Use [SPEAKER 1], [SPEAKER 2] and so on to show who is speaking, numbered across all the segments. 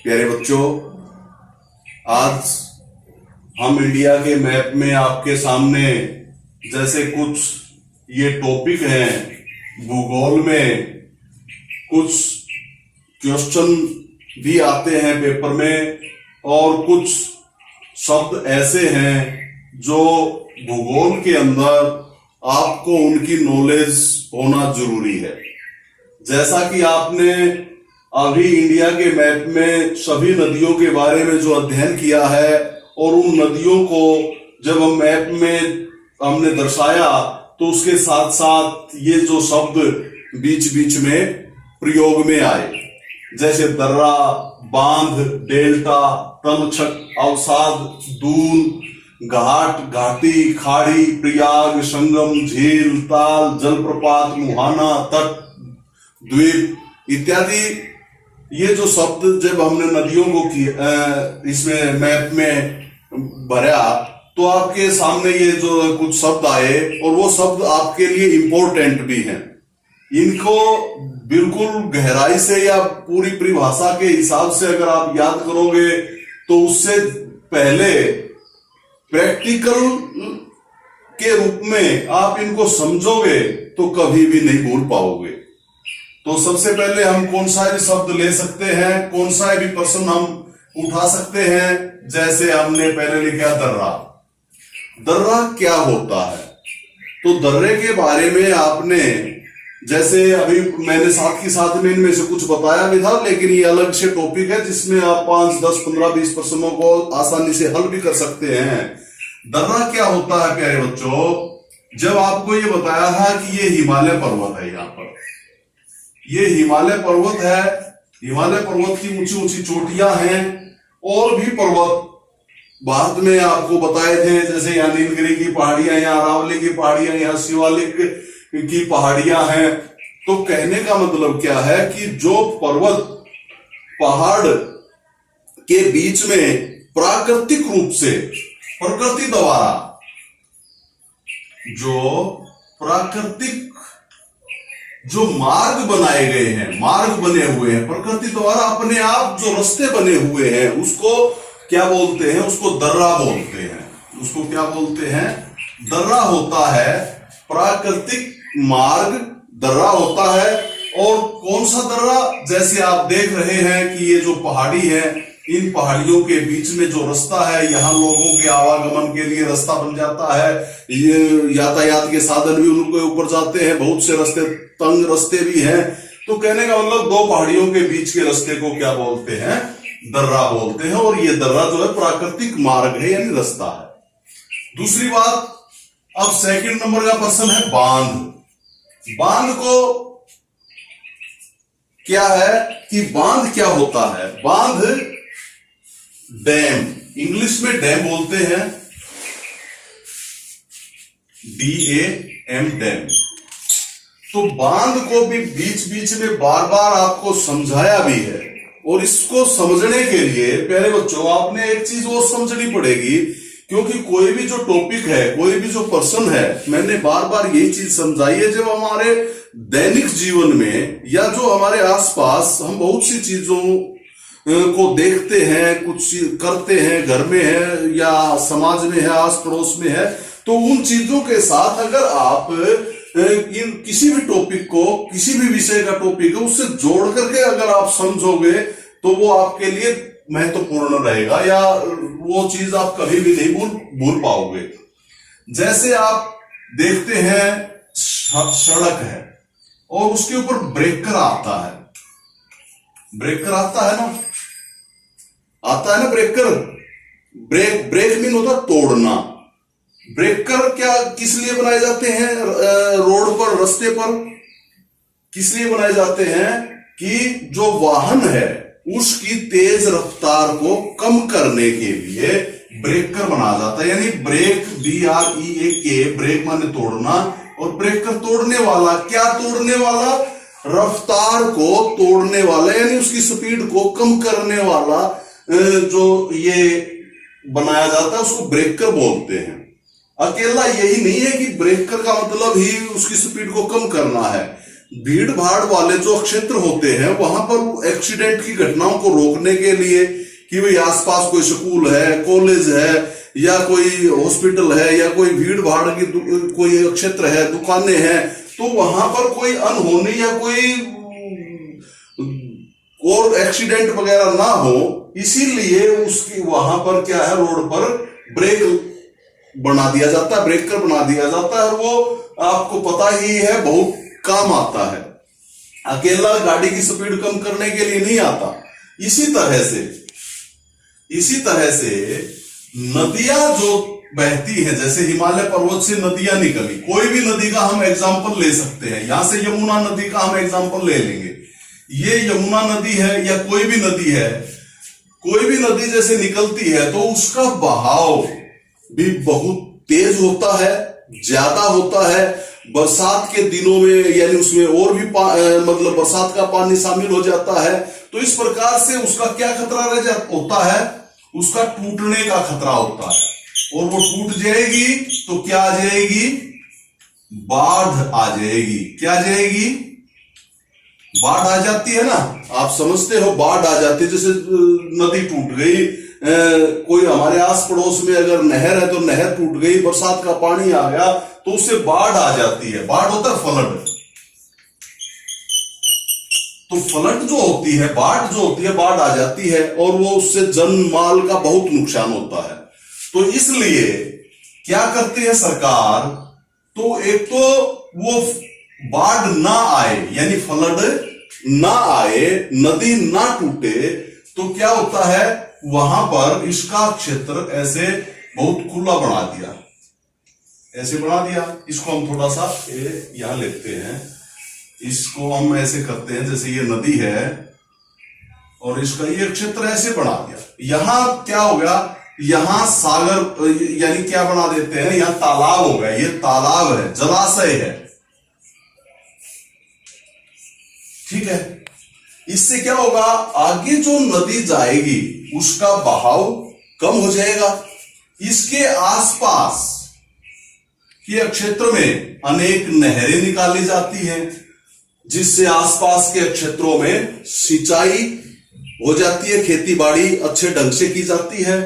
[SPEAKER 1] प्यारे बच्चों, आज हम इंडिया के मैप में आपके सामने जैसे कुछ ये टॉपिक हैं, भूगोल में कुछ क्वेश्चन भी आते हैं पेपर में और कुछ शब्द ऐसे हैं जो भूगोल के अंदर आपको उनकी नॉलेज होना जरूरी है। जैसा कि आपने अभी इंडिया के मैप में सभी नदियों के बारे में जो अध्ययन किया है और उन नदियों को जब हम मैप में हमने दर्शाया तो उसके साथ साथ ये जो शब्द बीच बीच में प्रयोग में आए, जैसे दर्रा, बांध, डेल्टा, तलछट, अवसाद, दून, घाट, घाटी, खाड़ी, प्रयाग, संगम, झील, ताल, जलप्रपात, मुहाना, तट, द्वीप इत्यादि। ये जो शब्द जब हमने नदियों को इसमें मैप में भरा तो आपके सामने ये जो कुछ शब्द आए और वो शब्द आपके लिए इंपॉर्टेंट भी हैं। इनको बिल्कुल गहराई से या पूरी परिभाषा के हिसाब से अगर आप याद करोगे तो उससे पहले प्रैक्टिकल के रूप में आप इनको समझोगे तो कभी भी नहीं भूल पाओगे। तो सबसे पहले हम कौन सा भी शब्द ले सकते हैं, कौन सा भी प्रश्न हम उठा सकते हैं। जैसे हमने पहले लिखा दर्रा। दर्रा क्या होता है? तो दर्रे के बारे में आपने जैसे अभी मैंने साथ के साथ में इनमें से कुछ बताया भी था, लेकिन ये अलग से टॉपिक है जिसमें आप 5, 10, 15, 20 प्रश्नों को आसानी से हल भी कर सकते हैं। दर्रा क्या होता है प्यारे बच्चों? जब आपको ये बताया था कि ये हिमालय पर्वत है, यहाँ पर ये हिमालय पर्वत है। हिमालय पर्वत की ऊंची ऊंची चोटियां हैं और भी पर्वत भारत में आपको बताए थे, जैसे यहाँ नीलगिरी की पहाड़ियां, यहाँ अरावली की पहाड़ियां, यहाँ शिवालिक की पहाड़ियां हैं। तो कहने का मतलब क्या है कि जो पर्वत पहाड़ के बीच में प्राकृतिक रूप से प्रकृति द्वारा जो मार्ग बनाए गए हैं, मार्ग बने हुए हैं प्रकृति द्वारा, अपने आप जो रास्ते बने हुए हैं, उसको क्या बोलते हैं? उसको दर्रा बोलते हैं। उसको क्या बोलते हैं? दर्रा होता है प्राकृतिक मार्ग, दर्रा होता है। और कौन सा दर्रा? जैसे आप देख रहे हैं कि ये जो पहाड़ी है, इन पहाड़ियों के बीच में जो रास्ता है, यहाँ लोगों के आवागमन के लिए रास्ता बन जाता है। ये यातायात के साधन भी उनके ऊपर जाते हैं, बहुत से रास्ते, तंग रास्ते भी हैं। तो कहने का मतलब दो पहाड़ियों के बीच के रास्ते को क्या बोलते हैं? दर्रा बोलते हैं। और ये दर्रा जो है प्राकृतिक मार्ग है, यानी रास्ता है। दूसरी बात, अब सेकंड नंबर का प्रश्न है बांध। बांध को क्या है कि बांध क्या होता है? बांध डैम, इंग्लिश में डैम बोलते हैं, DAM, डैम। तो बांध को भी बीच बीच में बार बार आपको समझाया भी है। और इसको समझने के लिए प्यारे बच्चों आपने एक चीज और समझनी पड़ेगी, क्योंकि कोई भी जो टॉपिक है, कोई भी जो प्रश्न है, मैंने बार बार यही चीज समझाई है। जब हमारे दैनिक जीवन में या जो हमारे आसपास हम बहुत सी चीजों को देखते हैं, कुछ करते हैं, घर में है या समाज में है, आस पड़ोस में है, तो उन चीजों के साथ अगर आप किसी भी टॉपिक को, किसी भी विषय का टॉपिक है, उससे जोड़ करके अगर आप समझोगे तो वो आपके लिए महत्वपूर्ण रहेगा या वो चीज आप कभी भी नहीं भूल पाओगे। जैसे आप देखते हैं सड़क है और उसके ऊपर ब्रेकर आता है। ब्रेकर आता है ना ब्रेकर। ब्रेक मीन होता तोड़ना। ब्रेकर क्या किस लिए बनाए जाते हैं? रोड पर, रास्ते पर किस लिए बनाए जाते हैं? कि जो वाहन है उसकी तेज रफ्तार को कम करने के लिए ब्रेकर बनाया जाता है। यानी ब्रेक, BREAK, ब्रेक माने तोड़ना, और ब्रेकर तोड़ने वाला। क्या तोड़ने वाला? रफ्तार को तोड़ने वाला, यानी उसकी स्पीड को कम करने वाला जो ये बनाया जाता है उसको ब्रेकर बोलते हैं। अकेला यही नहीं है कि ब्रेकर का मतलब ही उसकी स्पीड को कम करना है। भीड़ भाड़ वाले जो क्षेत्र होते हैं वहां पर एक्सीडेंट की घटनाओं को रोकने के लिए कि भाई आसपास कोई स्कूल है, कॉलेज है, या कोई हॉस्पिटल है, या कोई भीड़ भाड़ की कोई क्षेत्र है, दुकानें हैं, तो वहां पर कोई अनहोनी या कोई और एक्सीडेंट वगैरह ना हो, इसीलिए उसकी वहां पर क्या है, रोड पर ब्रेक बना दिया जाता है, ब्रेकर बना दिया जाता है। और वो आपको पता ही है बहुत काम आता है, अकेला गाड़ी की स्पीड कम करने के लिए नहीं आता। इसी तरह से नदियां जो बहती हैं, जैसे हिमालय पर्वत से नदियां निकली, कोई भी नदी का हम एग्जांपल ले सकते हैं। यहां से यमुना नदी का हम एग्जांपल ले लेंगे। ये यमुना नदी है या कोई भी नदी है, कोई भी नदी जैसे निकलती है तो उसका बहाव भी बहुत तेज होता है, ज्यादा होता है। बरसात के दिनों में यानी उसमें और भी मतलब बरसात का पानी शामिल हो जाता है, तो इस प्रकार से उसका क्या खतरा होता है, उसका टूटने का खतरा होता है। और वो टूट जाएगी तो क्या आ जाएगी, बाढ़ आ जाएगी। क्या आ जाएगी, बाढ़ आ जाती है ना, आप समझते हो, बाढ़ आ जाती है। जैसे नदी टूट गई, कोई हमारे आस पड़ोस में अगर नहर है तो नहर टूट गई, बरसात का पानी आ गया तो उससे बाढ़ आ जाती है। बाढ़ होता है फ्लड। तो फ्लड जो होती है, बाढ़ जो होती है, बाढ़ आ जाती है और वो उससे जन माल का बहुत नुकसान होता है। तो इसलिए क्या करती है सरकार, तो एक तो वो बाढ़ ना आए यानी फ्लड ना आए, नदी ना टूटे, तो क्या होता है वहां पर इसका क्षेत्र ऐसे बहुत खुला बना दिया, ऐसे बना दिया। इसको हम थोड़ा सा यहां लेते हैं, इसको हम ऐसे करते हैं जैसे ये नदी है और इसका ये क्षेत्र ऐसे बना दिया। यहां क्या हो गया, यहां सागर यानी क्या बना देते हैं, यहां तालाब हो गया, ये तालाब है, जलाशय है, ठीक है। इससे क्या होगा, आगे जो नदी जाएगी उसका बहाव कम हो जाएगा। इसके आसपास के क्षेत्र में अनेक नहरें निकाली जाती हैं, जिससे आसपास के क्षेत्रों में सिंचाई हो जाती है, खेती बाड़ी अच्छे ढंग से की जाती है।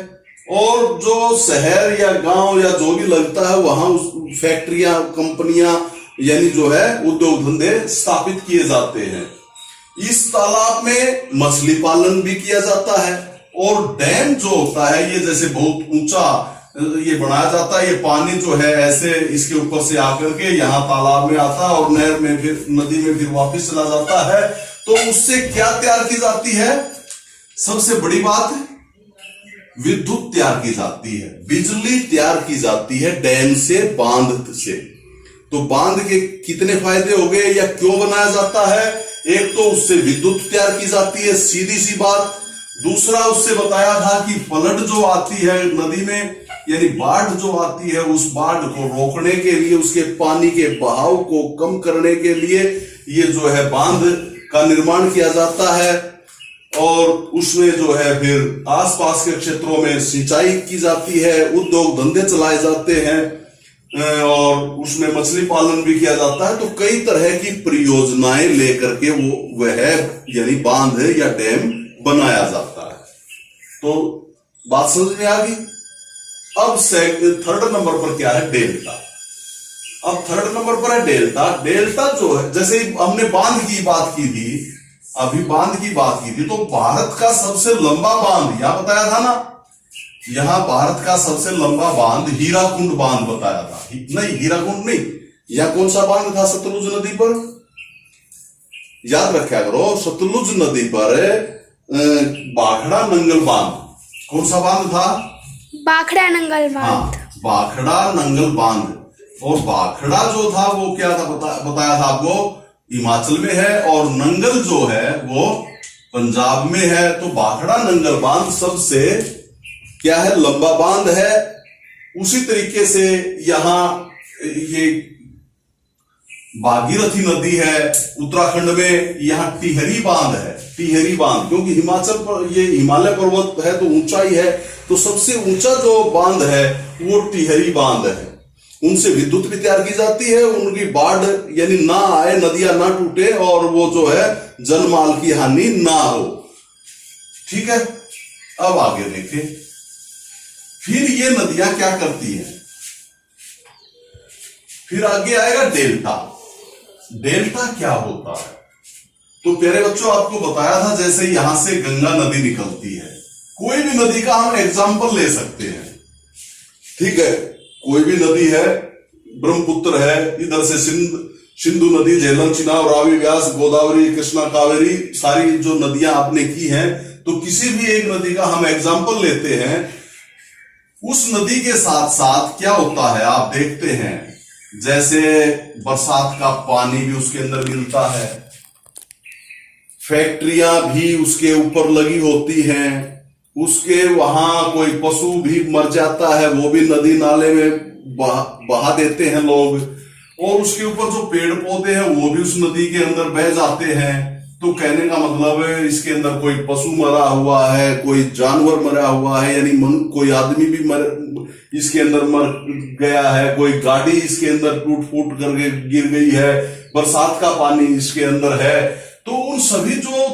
[SPEAKER 1] और जो शहर या गांव या जो भी लगता है वहां फैक्ट्रियां, कंपनियां यानी जो है उद्योग धंधे स्थापित किए जाते हैं। इस तालाब में मछली पालन भी किया जाता है। और डैम जो होता है ये जैसे बहुत ऊंचा ये बनाया जाता है, ये पानी जो है ऐसे इसके ऊपर से आकर के यहाँ तालाब में आता है और नहर में फिर नदी में फिर वापस चला जाता है। तो उससे क्या तैयार की जाती है, सबसे बड़ी बात, विद्युत तैयार की जाती है, बिजली तैयार की जाती है डैम से, बांध से। तो बांध के कितने फायदे हो गए या क्यों बनाया जाता है, एक तो उससे विद्युत तैयार की जाती है, सीधी सी बात। दूसरा उससे बताया था कि फ्लड जो आती है नदी में यानी बाढ़ जो आती है, उस बाढ़ को रोकने के लिए, उसके पानी के बहाव को कम करने के लिए ये जो है बांध का निर्माण किया जाता है। और उसमें जो है फिर आसपास के क्षेत्रों में सिंचाई की जाती है, उद्योग धंधे चलाए जाते हैं और उसमें मछली पालन भी किया जाता है। तो कई तरह की परियोजनाएं लेकर के वह यानी बांध या डैम बनाया जाता है। तो बात समझ में आ गई। अब थर्ड नंबर पर क्या है, डेल्टा। अब थर्ड नंबर पर है डेल्टा। डेल्टा जो है, जैसे हमने बांध की बात की थी, अभी बांध की बात की थी, तो भारत का सबसे लंबा बांध यहां बताया था ना, यहां भारत का सबसे लंबा बांध हीराकुंड बांध बताया था। नहीं, हीराकुंड नहीं, यह कौन सा बांध था, सतलुज नदी पर, याद रखा करो, सतलुज नदी पर बाखड़ा नंगल बांध। कौन सा बांध था,
[SPEAKER 2] बाखड़ा नंगल बांध।
[SPEAKER 1] हाँ, बाखड़ा नंगल बांध। और बाखड़ा जो था वो क्या था, बताया था आपको, हिमाचल में है, और नंगल जो है वो पंजाब में है। तो बाखड़ा नंगल बांध सबसे क्या है, लंबा बांध है। उसी तरीके से यहां ये भागीरथी नदी है उत्तराखंड में, यहां टिहरी बांध है, टिहरी बांध, क्योंकि हिमाचल पर ये हिमालय पर्वत है तो ऊंचाई है, तो सबसे ऊंचा जो बांध है वो टिहरी बांध है। उनसे विद्युत भी तैयार की जाती है, उनकी बाढ़ यानी ना आए, नदियां ना टूटे और वो जो है जनमाल की हानि ना हो। ठीक है, अब आगे देखें, फिर ये नदियां क्या करती हैं। फिर आगे आएगा डेल्टा। डेल्टा क्या होता है? तो प्यारे बच्चों, आपको बताया था जैसे यहां से गंगा नदी निकलती है, कोई भी नदी का हम एग्जाम्पल ले सकते हैं। ठीक है, कोई भी नदी है, ब्रह्मपुत्र है, इधर से सिंधु नदी, झेलम, चिनाब, रावी, व्यास, गोदावरी, कृष्णा, कावेरी, सारी जो नदियां आपने की हैं, तो किसी भी एक नदी का हम एग्जाम्पल लेते हैं। उस नदी के साथ साथ क्या होता है आप देखते हैं, जैसे बरसात का पानी भी उसके अंदर मिलता है, फैक्ट्रियां भी उसके ऊपर लगी होती हैं, उसके वहां कोई पशु भी मर जाता है, वो भी नदी नाले में बहा देते हैं लोग, और उसके ऊपर जो पेड़ पौधे हैं वो भी उस नदी के अंदर बह जाते हैं। तो कहने का मतलब है इसके अंदर कोई पशु मरा हुआ है, कोई जानवर मरा हुआ है, यानी कोई आदमी भी इसके अंदर मर गया है, कोई गाड़ी इसके अंदर टूट फूट करके गिर गई है, बरसात का पानी इसके अंदर है। तो उन सभी जो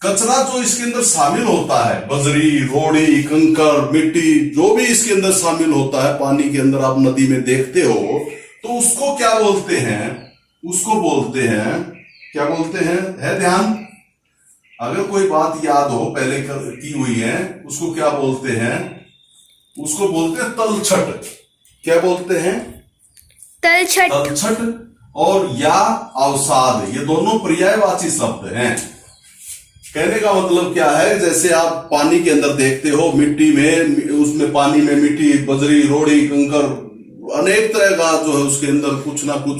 [SPEAKER 1] कचरा जो इसके अंदर शामिल होता है, बजरी, रोड़ी, कंकर, मिट्टी, जो भी इसके अंदर शामिल होता है पानी के अंदर, आप नदी में देखते हो, तो उसको क्या बोलते हैं? उसको बोलते हैं, क्या बोलते हैं? है ध्यान, अगर कोई बात याद हो पहले की हुई है, उसको क्या बोलते हैं? उसको बोलते हैं तलछट। क्या बोलते हैं?
[SPEAKER 2] तलछट।
[SPEAKER 1] तलछट और या अवसाद, ये दोनों पर्यायवाची शब्द हैं। कहने का मतलब क्या है, जैसे आप पानी के अंदर देखते हो, मिट्टी में, उसमें पानी में मिट्टी, बजरी, रोड़ी, कंकर, अनेक तरह का जो है उसके अंदर कुछ ना कुछ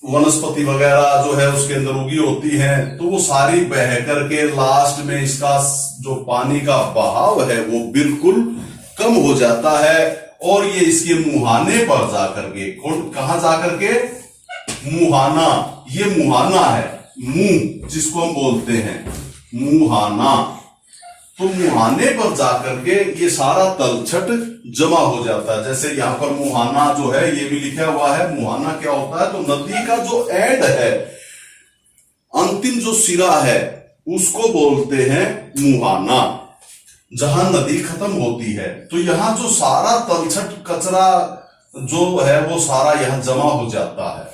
[SPEAKER 1] वनस्पति वगैरह जो है उसके अंदर उगी होती हैं। तो वो सारी बह करके लास्ट में इसका जो पानी का बहाव है वो बिल्कुल कम हो जाता है, और ये इसके मुहाने पर जाकर के, कहां जाकर के? मुहाना। ये मुहाना है, मुंह जिसको हम बोलते हैं मुहाना। तो मुहाने पर जाकर के ये सारा तलछट जमा हो जाता है। जैसे यहां पर मुहाना जो है ये भी लिखा हुआ है। मुहाना क्या होता है? तो नदी का जो एंड है, अंतिम जो सिरा है, उसको बोलते हैं मुहाना, जहां नदी खत्म होती है। तो यहां जो सारा तलछट कचरा जो है वो सारा यहां जमा हो जाता है,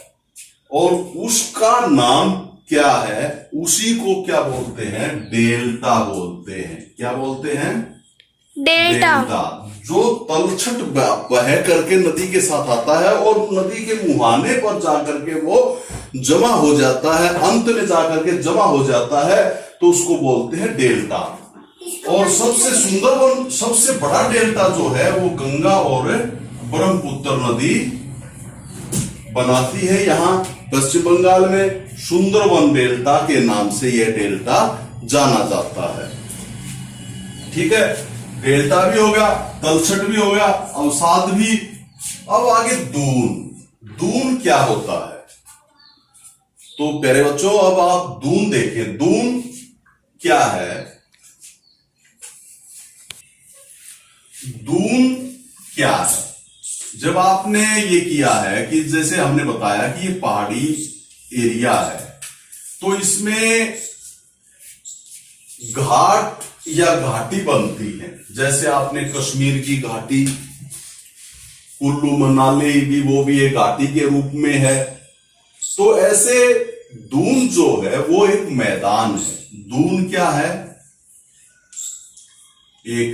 [SPEAKER 1] और उसका नाम क्या है? उसी को क्या बोलते हैं? डेल्टा बोलते हैं। क्या बोलते हैं?
[SPEAKER 2] डेल्टा।
[SPEAKER 1] जो तलछट बह करके नदी के साथ आता है और नदी के मुहाने पर जाकर के वो जमा हो जाता है, अंत में जाकर के जमा हो जाता है, तो उसको बोलते हैं डेल्टा। और सबसे सुंदर और सबसे बड़ा डेल्टा जो है वो गंगा और ब्रह्मपुत्र नदी बनाती है। यहां पश्चिम बंगाल में सुंदरवन डेल्टा के नाम से यह डेल्टा जाना जाता है। ठीक है, डेल्टा भी हो गया, तलछट भी हो गया, अवसाद भी। अब आगे दून। दून क्या होता है? तो प्यारे बच्चों, अब आप दून देखें। दून क्या है? दून क्या है? जब आपने ये किया है कि जैसे हमने बताया कि ये पहाड़ी एरिया है, तो इसमें घाट या घाटी बनती है। जैसे आपने कश्मीर की घाटी, कुल्लू मनाली भी, वो भी एक घाटी के रूप में है। तो ऐसे दून जो है वो एक मैदान है। दून क्या है? एक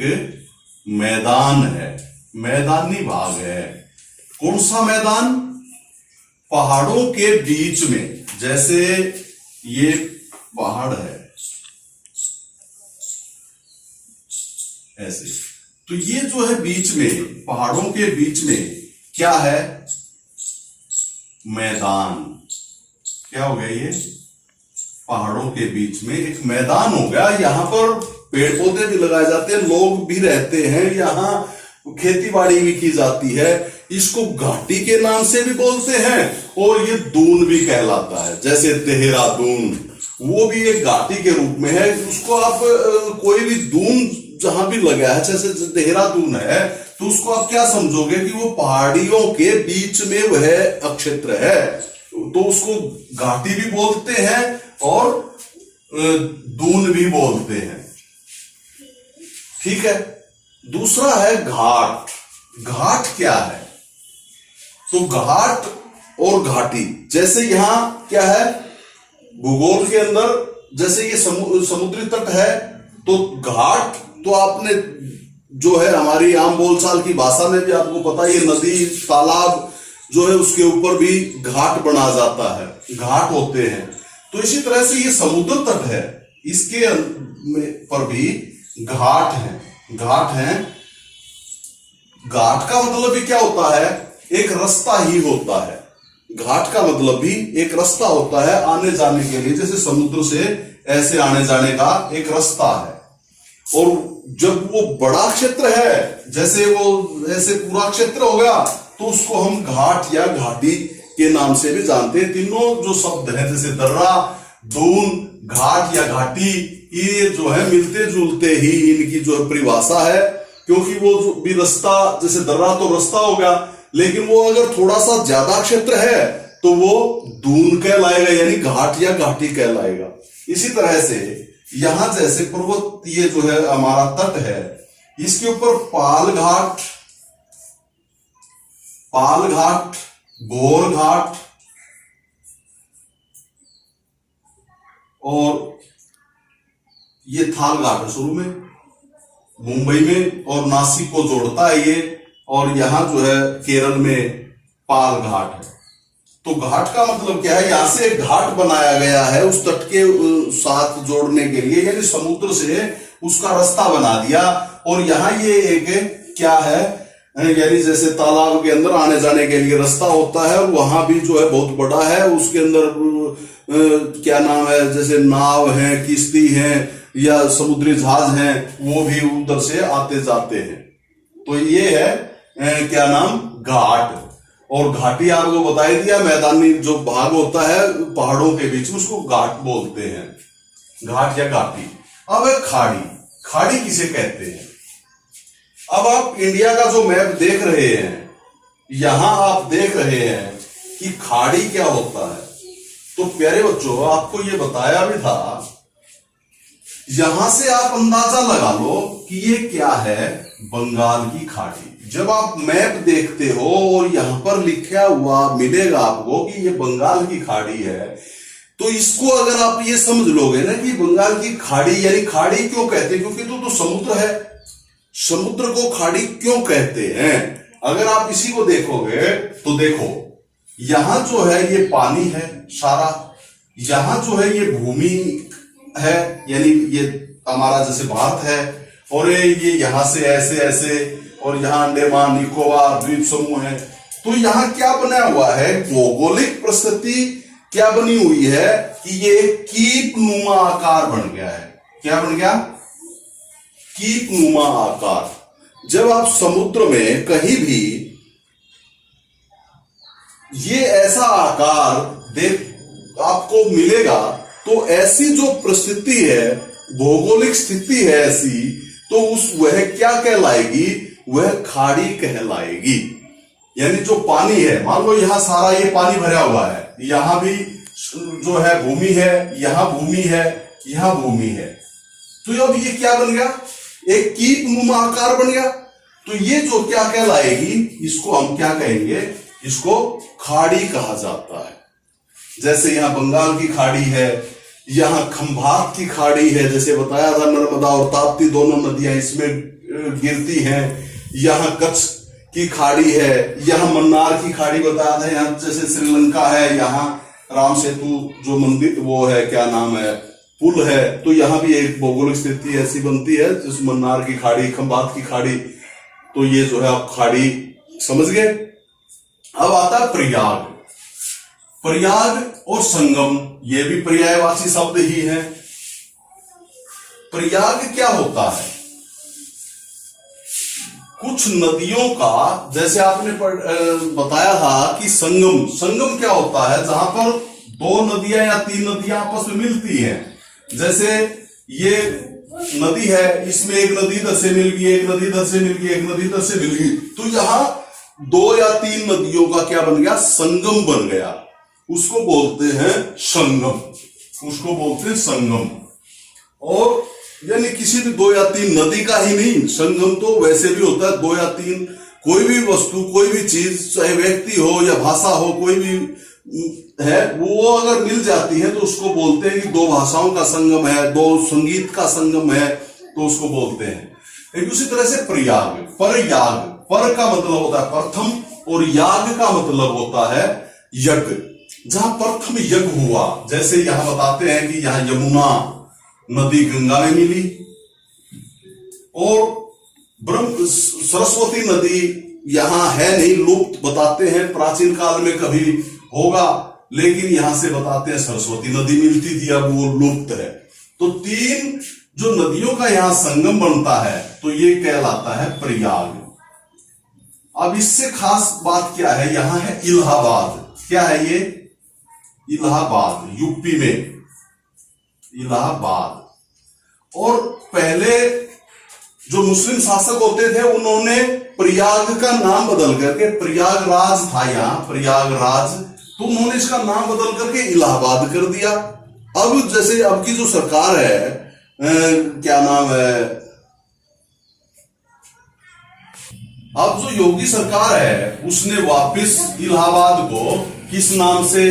[SPEAKER 1] मैदान है, मैदानी भाग है। कौन सा मैदान? पहाड़ों के बीच में। जैसे ये पहाड़ है ऐसे, तो ये जो है बीच में, पहाड़ों के बीच में क्या है? मैदान। क्या हो गया? ये पहाड़ों के बीच में एक मैदान हो गया। यहां पर पेड़ पौधे भी लगाए जाते हैं, लोग भी रहते हैं, यहां खेती बाड़ी भी की जाती है। इसको घाटी के नाम से भी बोलते हैं और ये दून भी कहलाता है। जैसे देहरादून, वो भी एक घाटी के रूप में है। उसको आप कोई भी दून जहां भी लगा है, जैसे देहरादून है, तो उसको आप क्या समझोगे कि वो पहाड़ियों के बीच में वह अक्षेत्र है, तो उसको घाटी भी बोलते हैं और दून भी बोलते हैं। ठीक है। दूसरा है घाट। घाट क्या है? तो घाट और घाटी, जैसे यहां क्या है, भूगोल के अंदर जैसे ये समुद्री तट है, तो घाट तो आपने जो है हमारी आम बोलचाल की भाषा में भी आपको पता है, ये नदी तालाब जो है उसके ऊपर भी घाट बना जाता है, घाट होते हैं। तो इसी तरह से ये समुद्र तट है, इसके पर भी घाट है, घाट है। घाट का मतलब भी क्या होता है? एक रास्ता ही होता है। घाट का मतलब भी एक रास्ता होता है आने जाने के लिए, जैसे समुद्र से ऐसे आने जाने का एक रास्ता है। और जब वो बड़ा क्षेत्र है, जैसे वो ऐसे पूरा क्षेत्र हो गया, तो उसको हम घाट या घाटी के नाम से भी जानते हैं। तीनों जो शब्द हैं, जैसे दर्रा, दून, घाट या घाटी, ये जो है मिलते जुलते ही इनकी जो है परिभाषा है, क्योंकि वो जो भी रास्ता, जैसे दर्रा तो रास्ता हो गया, लेकिन वो अगर थोड़ा सा ज्यादा क्षेत्र है तो वो दून कहलाएगा, यानी घाट या घाटी कहलाएगा। इसी तरह से यहां जैसे पर्वत, ये जो है हमारा तट है, इसके ऊपर पाल घाट, गोर घाट और ये थाल घाट है शुरू में, मुंबई में और नासिक को जोड़ता है ये, और यहां जो है केरल में पाल घाट है। तो घाट का मतलब क्या है? यहां से एक घाट बनाया गया है उस तट के साथ जोड़ने के लिए, यानी समुद्र से उसका रास्ता बना दिया। और यहाँ ये एक क्या है, यानी जैसे तालाब के अंदर आने जाने के लिए रास्ता होता है, और वहां भी जो है बहुत बड़ा है, उसके अंदर क्या नाम है, जैसे नाव है, किश्ती है या समुद्री जहाज है, वो भी उधर से आते जाते हैं। तो ये है क्या नाम, घाट। और घाटी आपको बता ही दिया, मैदानी जो भाग होता है पहाड़ों के बीच में, उसको घाट बोलते हैं, घाट या घाटी। अब है खाड़ी। खाड़ी किसे कहते हैं? अब आप इंडिया का जो मैप देख रहे हैं, यहां आप देख रहे हैं कि खाड़ी क्या होता है। तो प्यारे बच्चों, आपको ये बताया भी था, यहां से आप अंदाजा लगा लो कि ये क्या है, बंगाल की खाड़ी। जब आप मैप देखते हो और यहां पर लिखा हुआ मिलेगा आपको कि ये बंगाल की खाड़ी है, तो इसको अगर आप ये समझ लोगे ना कि बंगाल की खाड़ी, यानी खाड़ी क्यों कहते हैं, क्योंकि तो समुद्र है, समुद्र को खाड़ी क्यों कहते हैं। अगर आप इसी को देखोगे तो देखो, यहां जो है ये पानी है सारा, यहां जो है ये भूमि है, यानी ये हमारा जैसे भारत है, और ये यहां से ऐसे ऐसे, और यहां अंडमान निकोबार द्वीप समूह है। तो यहां क्या बना हुआ है, भौगोलिक परिस्थिति क्या बनी हुई है कि ये कीप नुमा आकार बन गया है। क्या बन गया? कीप नुमा आकार। जब आप समुद्र में कहीं भी ये ऐसा आकार देख आपको मिलेगा, तो ऐसी जो परिस्थिति है, भौगोलिक स्थिति है ऐसी, तो वह क्या कहलाएगी, वह खाड़ी कहलाएगी। यानी जो पानी है, मान लो यहां सारा ये पानी भरा हुआ है, यहां भी जो है भूमि है, यहां भूमि है, यहां भूमि है, तो अब ये क्या बन गया, एक कीप नुमा आकार बन गया। तो ये जो क्या कहलाएगी, इसको हम क्या कहेंगे, इसको खाड़ी कहा जाता है। जैसे यहां बंगाल की खाड़ी है, यहां खंभात की खाड़ी है, जैसे बताया था नर्मदा और ताप्ती दोनों नदियां इसमें गिरती हैं। यहां कच्छ की खाड़ी है, यहां मन्नार की खाड़ी बताया था, यहां जैसे श्रीलंका है, यहां राम सेतु जो मंदिर वो है, क्या नाम है, पुल है, तो यहां भी एक भौगोलिक स्थिति ऐसी बनती है, जिस मन्नार की खाड़ी, खंभात की खाड़ी। तो ये जो है आप खाड़ी समझ गए। अब आता है प्रयाग। प्रयाग और संगम, ये भी पर्यायवाची शब्द ही है। प्रयाग क्या होता है, कुछ नदियों का, जैसे आपने बताया था कि संगम, संगम क्या होता है, जहां पर दो नदियां या तीन नदियां आपस में मिलती हैं। जैसे ये नदी है, इसमें एक नदी इधर से मिल गई, एक नदी इधर से मिल गई, एक नदी इधर से मिल गई, तो यहां 2 या 3 नदियों का क्या बन गया, संगम बन गया, उसको बोलते हैं संगम, उसको बोलते हैं संगम। और यानी किसी भी 2 या 3 नदी का ही नहीं, संगम तो वैसे भी होता है 2 या 3, कोई भी वस्तु, कोई भी चीज, चाहे व्यक्ति हो या भाषा हो, कोई भी है, वो अगर मिल जाती है तो उसको बोलते हैं कि 2 भाषाओं का संगम है, 2 संगीत का संगम है, तो उसको बोलते हैं। एक उसी तरह से प्रयाग, पर याग, पर का मतलब होता है प्रथम और याग का मतलब होता है यज्ञ। जहां प्रथम यज्ञ हुआ, जैसे यहां बताते हैं कि यहां यमुना नदी गंगा में मिली, और सरस्वती नदी यहां है नहीं, लुप्त, बताते हैं प्राचीन काल में कभी होगा, लेकिन यहां से बताते हैं सरस्वती नदी मिलती थी, अब वो लुप्त है। तो 3 जो नदियों का यहां संगम बनता है, तो ये कहलाता है प्रयाग। अब इससे खास बात क्या है, यहां है इलाहाबाद। क्या है ये? इलाहाबाद, यूपी में इलाहाबाद। और पहले जो मुस्लिम शासक होते थे, उन्होंने प्रयाग का नाम बदल करके, प्रयागराज था यहां, प्रयागराज, तो उन्होंने इसका नाम बदल करके इलाहाबाद कर दिया। अब जैसे अब की जो सरकार है, क्या नाम है, अब जो योगी सरकार है, उसने वापस इलाहाबाद को किस नाम से,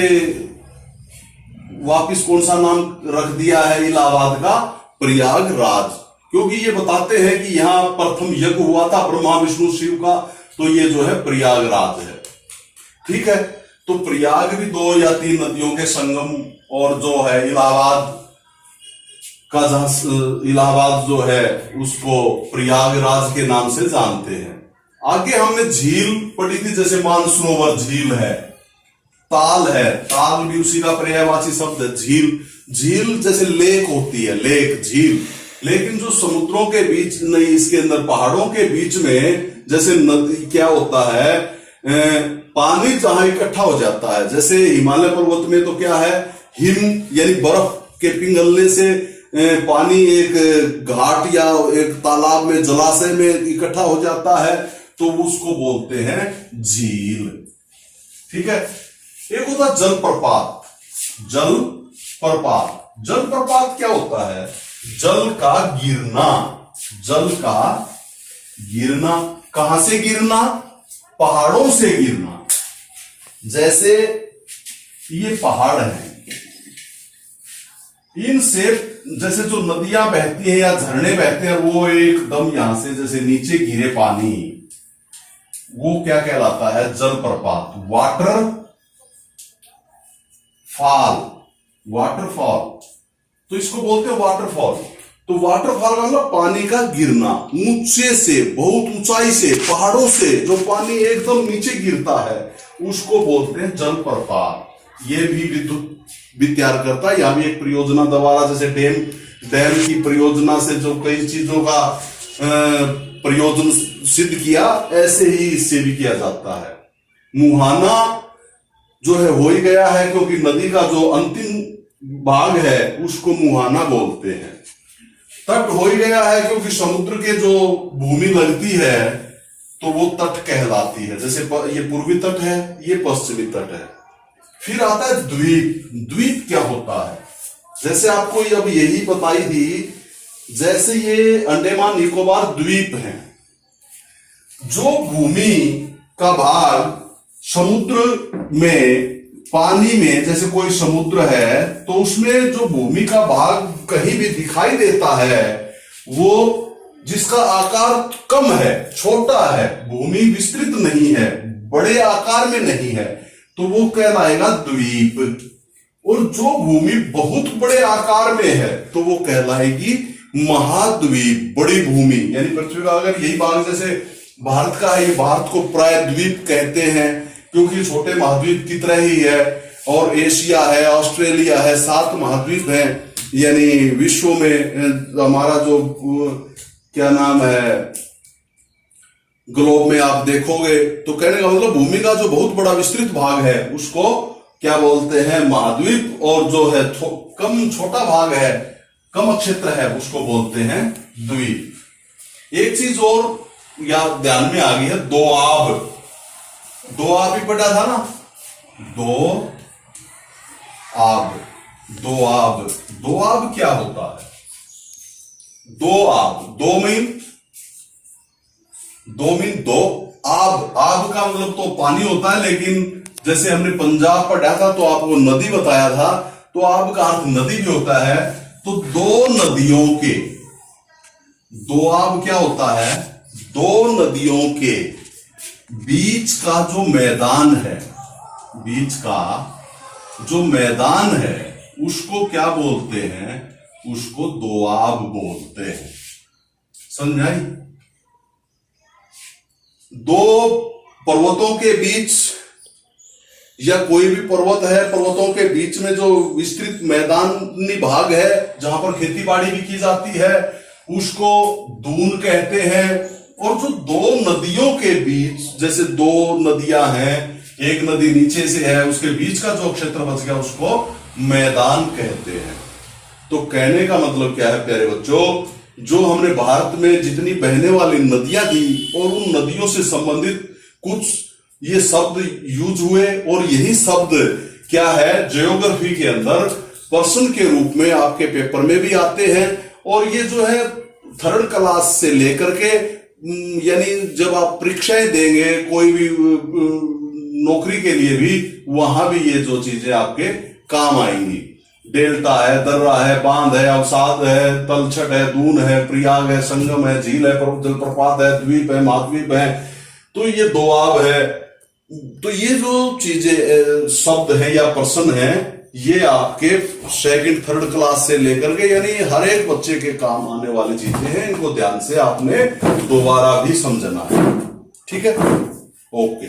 [SPEAKER 1] वापस कौन सा नाम रख दिया है इलाहाबाद का? प्रयागराज। क्योंकि ये बताते हैं कि यहां प्रथम यज्ञ हुआ था ब्रह्मा विष्णु शिव का, तो ये जो है प्रयागराज है। ठीक है, तो प्रयाग भी 2 या 3 नदियों के संगम, और जो है इलाहाबाद का, इलाहाबाद जो है उसको प्रयागराज के नाम से जानते हैं। आगे हमने झील पढ़ी थी, जैसे मानसरोवर झील है, ताल है, ताल भी उसी का पर्यायवाची शब्द है। झील, झील जैसे लेक होती है, लेक, झील, लेकिन जो समुद्रों के बीच नहीं, इसके अंदर पहाड़ों के बीच में जैसे नदी क्या होता है, पानी जहां इकट्ठा हो जाता है, जैसे हिमालय पर्वत में तो क्या है, हिम यानी बर्फ के पिघलने से पानी एक घाट या एक तालाब में, जलाशय में इकट्ठा हो जाता है, तो उसको बोलते हैं झील। ठीक है, एक होता है जलप्रपात। जलप्रपात, जलप्रपात क्या होता है? जल का गिरना, जल का गिरना। कहां से गिरना? पहाड़ों से गिरना। जैसे ये पहाड़ हैं, इनसे जैसे जो नदियां बहती हैं या झरने बहते हैं, वो एकदम यहां से जैसे नीचे गिरे पानी, वो क्या कहलाता है? जलप्रपात। वाटर फॉल, वाटरफॉल, तो इसको बोलते हैं वाटरफॉल। तो वाटरफॉल का मतलब पानी का गिरना, ऊंचे से, बहुत ऊंचाई से, पहाड़ों से जो पानी एकदम नीचे गिरता है, उसको बोलते हैं जलप्रपात। ये भी विद्युत भी तैयार करता है। यहां भी एक परियोजना द्वारा, जैसे डैम की परियोजना से जो कई चीजों का प्रयोजन सिद्ध किया, ऐसे ही इससे भी किया जाता है। मुहाना जो है हो ही गया है, क्योंकि नदी का जो अंतिम भाग है उसको मुहाना बोलते हैं। तट हो ही गया है, क्योंकि समुद्र के जो भूमि लगती है तो वो तट कहलाती है। जैसे ये पूर्वी तट है, ये पश्चिमी तट है। फिर आता है द्वीप। द्वीप क्या होता है? जैसे आपको अब यही बताई थी, जैसे ये अंडमान निकोबार द्वीप हैं, जो भूमि का भाग समुद्र में, पानी में, जैसे कोई समुद्र है तो उसमें जो भूमि का भाग कहीं भी दिखाई देता है, वो जिसका आकार कम है, छोटा है, भूमि विस्तृत नहीं है, बड़े आकार में नहीं है, तो वो कहलाएगा द्वीप। और जो भूमि बहुत बड़े आकार में है तो वो कहलाएगी महाद्वीप, बड़ी भूमि। यानी पृथ्वी का अगर यही भाग जैसे भारत का है, ये भारत को प्राय द्वीप कहते हैं, क्योंकि छोटे महाद्वीप की तरह ही है। और एशिया है, ऑस्ट्रेलिया है, 7 महाद्वीप हैं। यानी विश्व में हमारा जो क्या नाम है, ग्लोब में आप देखोगे तो कहने का मतलब भूमि का जो बहुत बड़ा विस्तृत भाग है उसको क्या बोलते हैं? महाद्वीप। और जो है कम छोटा भाग है कम क्षेत्र है उसको बोलते हैं द्वीप। एक चीज और याद ध्यान में आ गई है, दोआब। दोआब ही पढ़ा था ना, दो आब, दोआब। दोआब क्या होता है? दो आब, दो मीन दो, आब, आब का मतलब तो पानी होता है, लेकिन जैसे हमने पंजाब पढ़ा था तो आपको नदी बताया था, तो आब का अर्थ नदी भी होता है। तो दो नदियों के, दोआब क्या होता है? दो नदियों के बीच का जो मैदान है, बीच का जो मैदान है उसको क्या बोलते हैं? उसको दोआब बोलते हैं। समझ आई? दो पर्वतों के बीच या कोई भी पर्वत है, पर्वतों के बीच में जो विस्तृत मैदानी भाग है जहां पर खेती बाड़ी भी की जाती है उसको दून कहते हैं। और जो दो नदियों के बीच, जैसे दो नदियां हैं, एक नदी नीचे से है, उसके बीच का जो क्षेत्र बच गया उसको मैदान कहते हैं। तो कहने का मतलब क्या है प्यारे बच्चों, जो हमने भारत में जितनी बहने वाली नदियां थी और उन नदियों से संबंधित कुछ ये शब्द यूज हुए, और यही शब्द क्या है ज्योग्राफी के अंदर प्रश्न के रूप में आपके पेपर में भी आते हैं। और ये जो है थर्ड क्लास से लेकर के, यानी जब आप परीक्षाएं देंगे कोई भी नौकरी के लिए भी, वहां भी ये जो चीजें आपके काम आएंगी। डेल्टा है, दर्रा है, बांध है, अवसाद है, तलछट है, दून है, प्रयाग है, संगम है, झील है, जलप्रपात है, द्वीप है, महाद्वीप है, तो ये दोआब है। तो ये जो चीजें शब्द है या प्रश्न है, ये आपके सेकंड थर्ड क्लास से लेकर के, यानी हर एक बच्चे के काम आने वाली चीजें हैं। इनको ध्यान से आपने दोबारा भी समझना है। ठीक है, ओके।